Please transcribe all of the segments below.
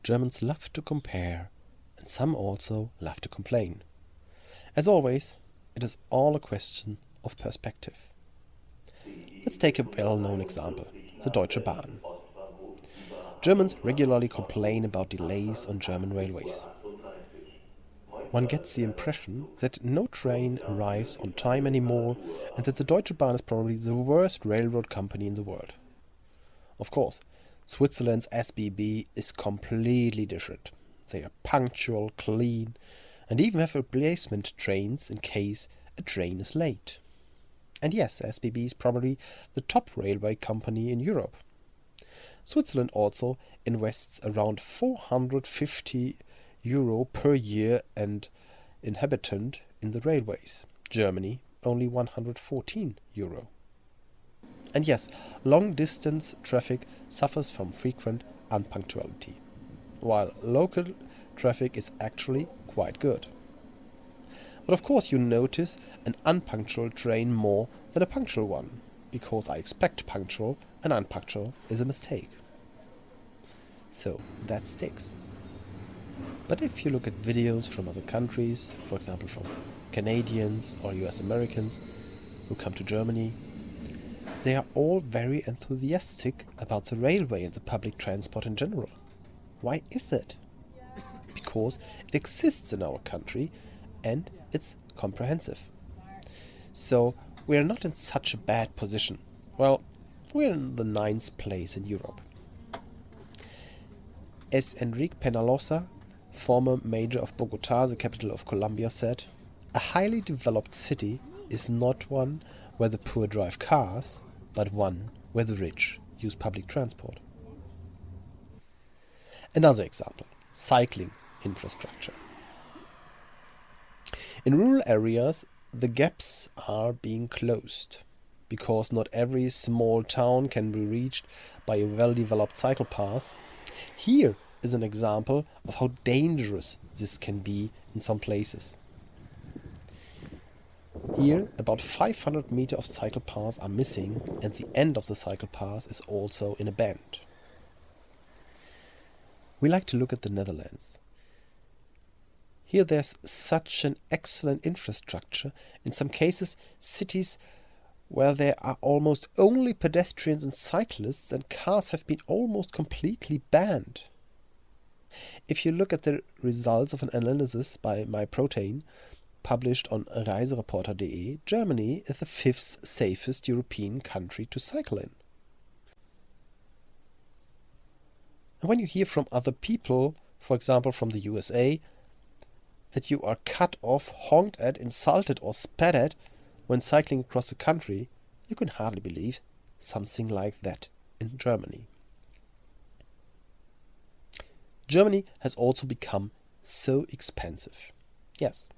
Germans love to compare, and some also love to complain. As always, it is all a question of perspective. Let's take a well-known example, the Deutsche Bahn. Germans regularly complain about delays on German railways. One gets the impression that no train arrives on time anymore and that the Deutsche Bahn is probably the worst railroad company in the world. Of course, Switzerland's SBB is completely different. They are punctual, clean, and even have replacement trains in case a train is late. And yes, SBB is probably the top railway company in Europe. Switzerland also invests around 450 euro per year and inhabitant in the railways. Germany only 114 euro. And yes, long-distance traffic suffers from frequent unpunctuality, while local traffic is actually quite good. But of course you notice an unpunctual train more than a punctual one, because I expect punctual and unpunctual is a mistake. So that sticks. But if you look at videos from other countries, for example from Canadians or US Americans who come to Germany, they are all very enthusiastic about the railway and the public transport in general. Why is it? Because it exists in our country and it's comprehensive. So we are not in such a bad position. Well, we're in the 9th place in Europe. As Enrique Penalosa, former mayor of Bogotá, the capital of Colombia, said, "A highly developed city is not one where the poor drive cars, but one where the rich use public transport." Another example, cycling infrastructure. In rural areas, the gaps are being closed, because not every small town can be reached by a well-developed cycle path. Here is an example of how dangerous this can be in some places. Here, about 500 meters of cycle paths are missing, and the end of the cycle path is also in a bend. We like to look at the Netherlands. Here there's such an excellent infrastructure, in some cases cities where there are almost only pedestrians and cyclists, and cars have been almost completely banned. If you look at the results of an analysis by MyProtein, published on reisereporter.de, Germany is the 5th safest European country to cycle in. And when you hear from other people, for example from the USA, that you are cut off, honked at, insulted or spat at when cycling across the country, you can hardly believe something like that in Germany. Germany has also become so expensive. Yes,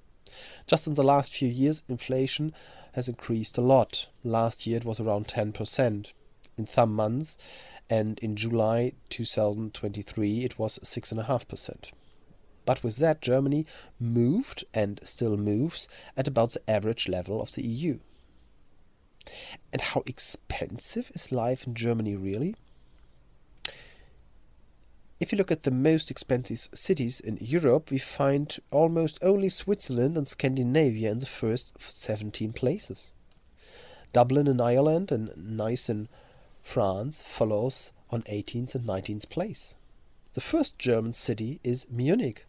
just in the last few years inflation has increased a lot. Last year it was around 10% in some months, and in July 2023 it was 6.5%. But with that, Germany moved and still moves at about the average level of the EU. And how expensive is life in Germany really? If you look at the most expensive cities in Europe, we find almost only Switzerland and Scandinavia in the first 17 places. Dublin in Ireland and Nice in France follows on 18th and 19th place. The first German city is Munich,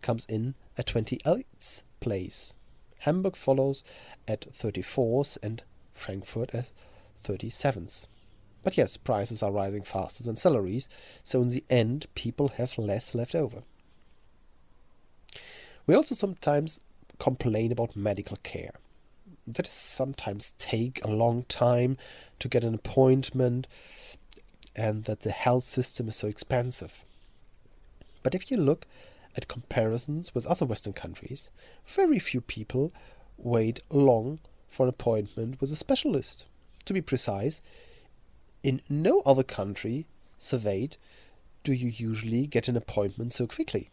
comes in at 28th place. Hamburg follows at 34th and Frankfurt at 37th. But yes, prices are rising faster than salaries, so in the end people have less left over. We also sometimes complain about medical care. That is sometimes take a long time to get an appointment and that the health system is so expensive. But if you look at comparisons with other Western countries, very few people wait long for an appointment with a specialist. To be precise, in no other country surveyed do you usually get an appointment so quickly.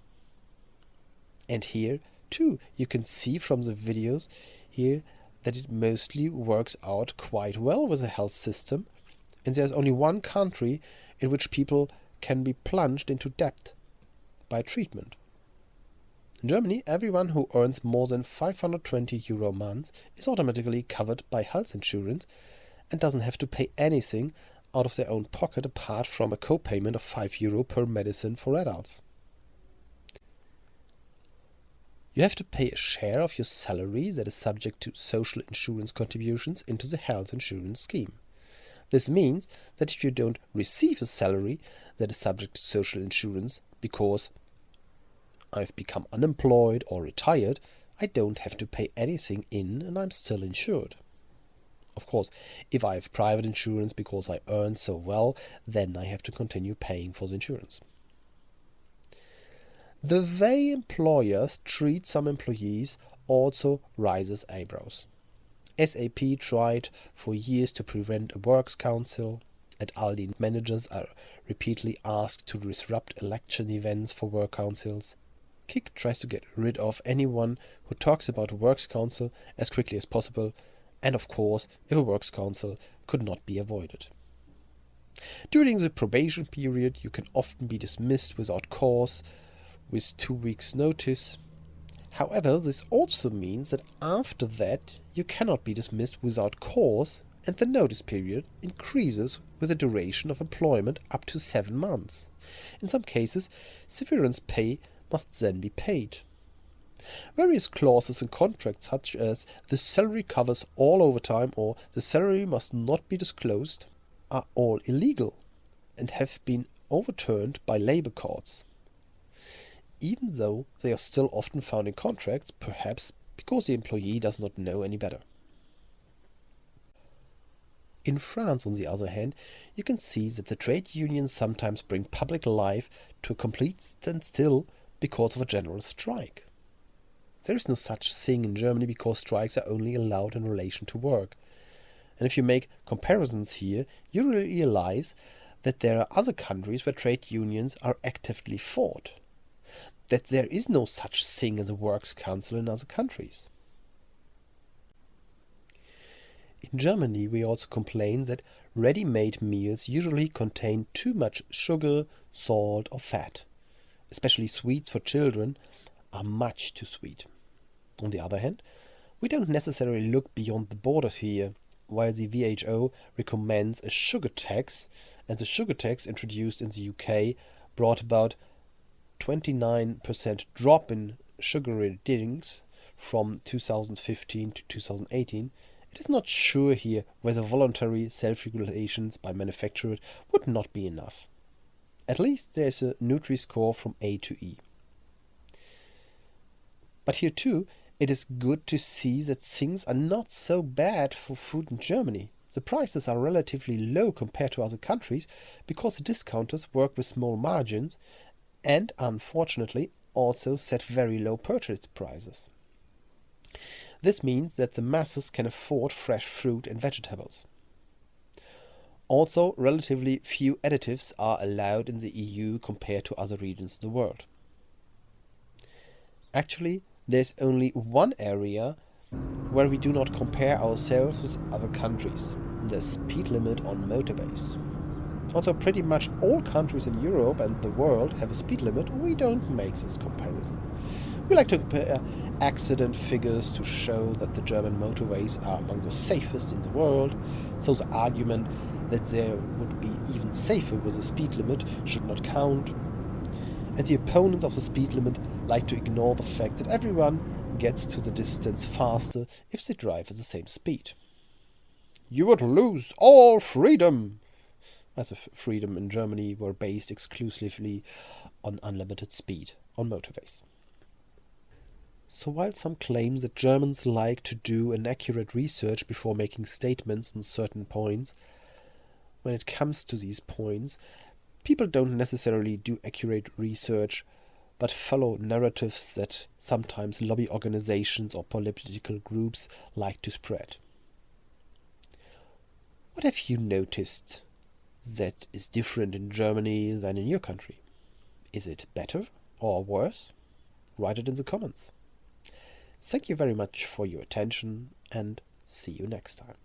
And here, too, you can see from the videos here that it mostly works out quite well with the health system, and there's only one country in which people can be plunged into debt, by treatment. In Germany, everyone who earns more than €520 a month is automatically covered by health insurance and doesn't have to pay anything out of their own pocket apart from a co-payment of €5 per medicine for adults. You have to pay a share of your salary that is subject to social insurance contributions into the health insurance scheme. This means that if you don't receive a salary that is subject to social insurance because I've become unemployed or retired, I don't have to pay anything in and I'm still insured. Of course, if I have private insurance because I earn so well, then I have to continue paying for the insurance. The way employers treat some employees also raises eyebrows. SAP tried for years to prevent a works council. At Aldi, managers are repeatedly asked to disrupt election events for work councils. Kick tries to get rid of anyone who talks about a works council as quickly as possible, and of course, if a works council could not be avoided. During the probation period, you can often be dismissed without cause, with 2 weeks' notice. However, this also means that after that you cannot be dismissed without cause, and the notice period increases with a duration of employment up to 7 months. In some cases, severance pay must then be paid. Various clauses in contracts, such as the salary covers all overtime or the salary must not be disclosed, are all illegal and have been overturned by labor courts, even though they are still often found in contracts, perhaps because the employee does not know any better. In France, on the other hand, you can see that the trade unions sometimes bring public life to a complete standstill because of a general strike. There is no such thing in Germany because strikes are only allowed in relation to work. And if you make comparisons here, you realize that there are other countries where trade unions are actively fought, that there is no such thing as a works council in other countries. In Germany, we also complain that ready-made meals usually contain too much sugar, salt or fat. Especially sweets for children are much too sweet. On the other hand, we don't necessarily look beyond the borders here. While the WHO recommends a sugar tax, and the sugar tax introduced in the UK brought about 29% drop in sugary drinks from 2015 to 2018, it is not sure here whether voluntary self-regulations by manufacturers would not be enough. At least there is a Nutri-Score from A to E. But here too, it is good to see that things are not so bad for food in Germany. The prices are relatively low compared to other countries because the discounters work with small margins and, unfortunately, also set very low purchase prices. This means that the masses can afford fresh fruit and vegetables. Also, relatively few additives are allowed in the EU compared to other regions of the world. Actually, there's only one area where we do not compare ourselves with other countries: the speed limit on motorways. Also, pretty much all countries in Europe and the world have a speed limit. We don't make this comparison. We like to compare accident figures to show that the German motorways are among the safest in the world, so the argument that there would be even safer with a speed limit should not count. And the opponents of the speed limit like to ignore the fact that everyone gets to the distance faster if they drive at the same speed. You would lose all freedom, as if freedom in Germany were based exclusively on unlimited speed on motorways. So while some claim that Germans like to do inaccurate research before making statements on certain points, when it comes to these points, people don't necessarily do accurate research, but follow narratives that sometimes lobby organizations or political groups like to spread. What have you noticed that is different in Germany than in your country? Is it better or worse? Write it in the comments. Thank you very much for your attention and see you next time.